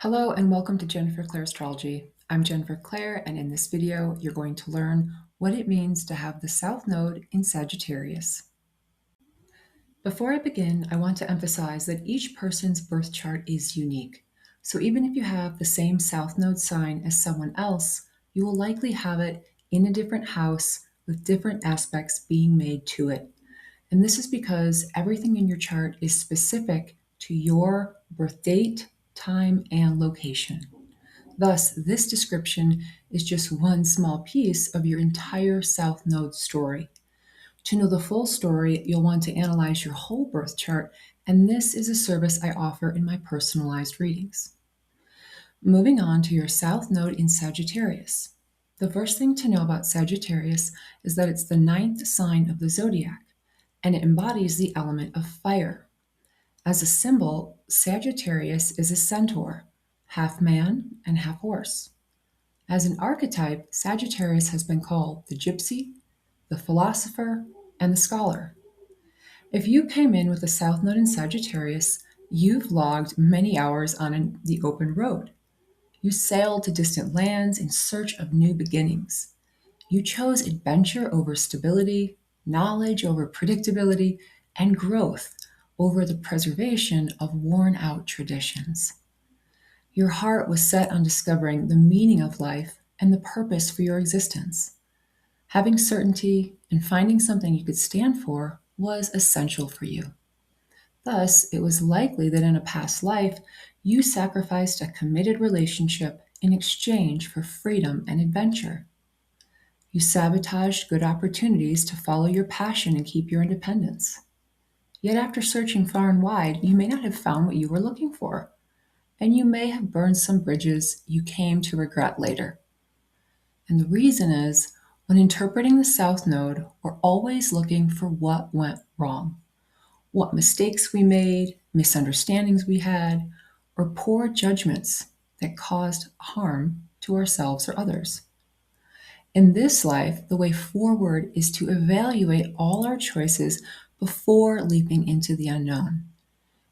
Hello and welcome to Jennifer Claire Astrology. I'm Jennifer Claire, and in this video, you're going to learn what it means to have the South Node in Sagittarius. Before I begin, I want to emphasize that each person's birth chart is unique. So even if you have the same South Node sign as someone else, you will likely have it in a different house with different aspects being made to it. And this is because everything in your chart is specific to your birth date, time, and location. Thus, this description is just one small piece of your entire South Node story. To know the full story, you'll want to analyze your whole birth chart, and this is a service I offer in my personalized readings. Moving on to your South Node in Sagittarius. The first thing to know about Sagittarius is that it's the ninth sign of the zodiac, and it embodies the element of fire. As a symbol, Sagittarius is a centaur, half man and half horse. As an archetype, Sagittarius has been called the gypsy, the philosopher, and the scholar. If you came in with a South Node in Sagittarius, you've logged many hours on the open road. You sailed to distant lands in search of new beginnings. You chose adventure over stability, knowledge over predictability, and growth over the preservation of worn out traditions. Your heart was set on discovering the meaning of life and the purpose for your existence. Having certainty and finding something you could stand for was essential for you. Thus, it was likely that in a past life, you sacrificed a committed relationship in exchange for freedom and adventure. You sabotaged good opportunities to follow your passion and keep your independence. Yet, after searching far and wide, you may not have found what you were looking for, and you may have burned some bridges you came to regret later. And the reason is, when interpreting the South Node, we're always looking for what went wrong, what mistakes we made, misunderstandings we had, or poor judgments that caused harm to ourselves or others. In this life, the way forward is to evaluate all our choices before leaping into the unknown.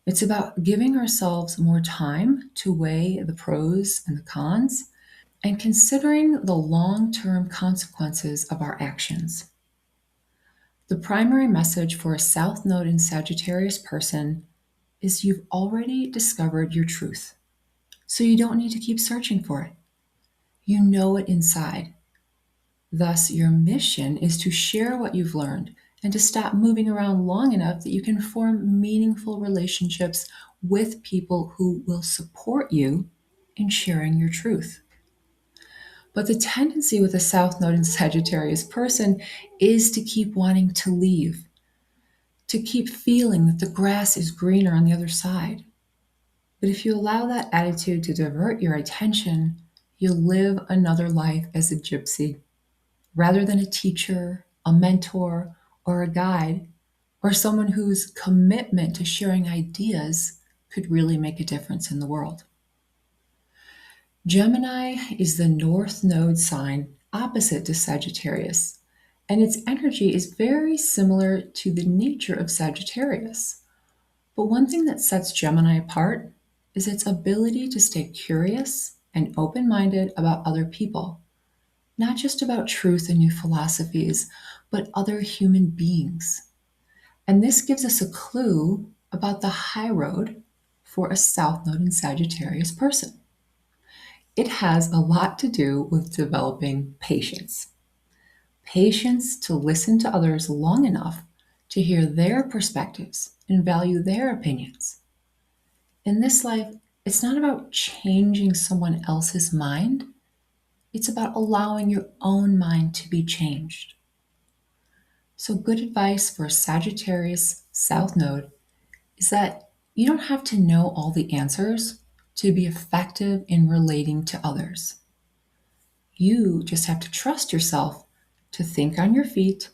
It's about giving ourselves more time to weigh the pros and the cons and considering the long-term consequences of our actions. The primary message for a South Node in Sagittarius person is you've already discovered your truth, so you don't need to keep searching for it. You know it inside. Thus, your mission is to share what you've learned and to stop moving around long enough that you can form meaningful relationships with people who will support you in sharing your truth. But the tendency with a South Node in Sagittarius person is to keep wanting to leave, to keep feeling that the grass is greener on the other side. But if you allow that attitude to divert your attention, you'll live another life as a gypsy, rather than a teacher, a mentor, or a guide, or someone whose commitment to sharing ideas could really make a difference in the world. Gemini is the North Node sign opposite to Sagittarius, and its energy is very similar to the nature of Sagittarius. But one thing that sets Gemini apart is its ability to stay curious and open-minded about other people, not just about truth and new philosophies, but other human beings. And this gives us a clue about the high road for a South Node in Sagittarius person. It has a lot to do with developing patience. Patience to listen to others long enough to hear their perspectives and value their opinions. In this life, it's not about changing someone else's mind. It's about allowing your own mind to be changed. So good advice for a Sagittarius South Node is that you don't have to know all the answers to be effective in relating to others. You just have to trust yourself to think on your feet,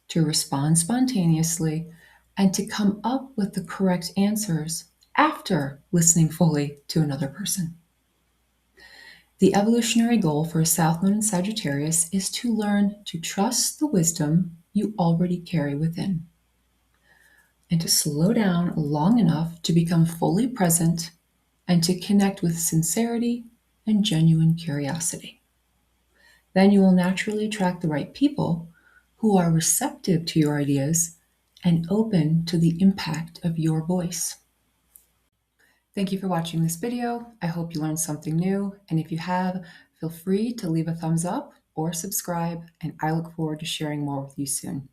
to respond spontaneously, and to come up with the correct answers after listening fully to another person. The evolutionary goal for a South Node in Sagittarius is to learn to trust the wisdom you already carry within, and to slow down long enough to become fully present and to connect with sincerity and genuine curiosity. Then you will naturally attract the right people who are receptive to your ideas and open to the impact of your voice. Thank you for watching this video. I hope you learned something new, and if you have, feel free to leave a thumbs up or subscribe, and I look forward to sharing more with you soon.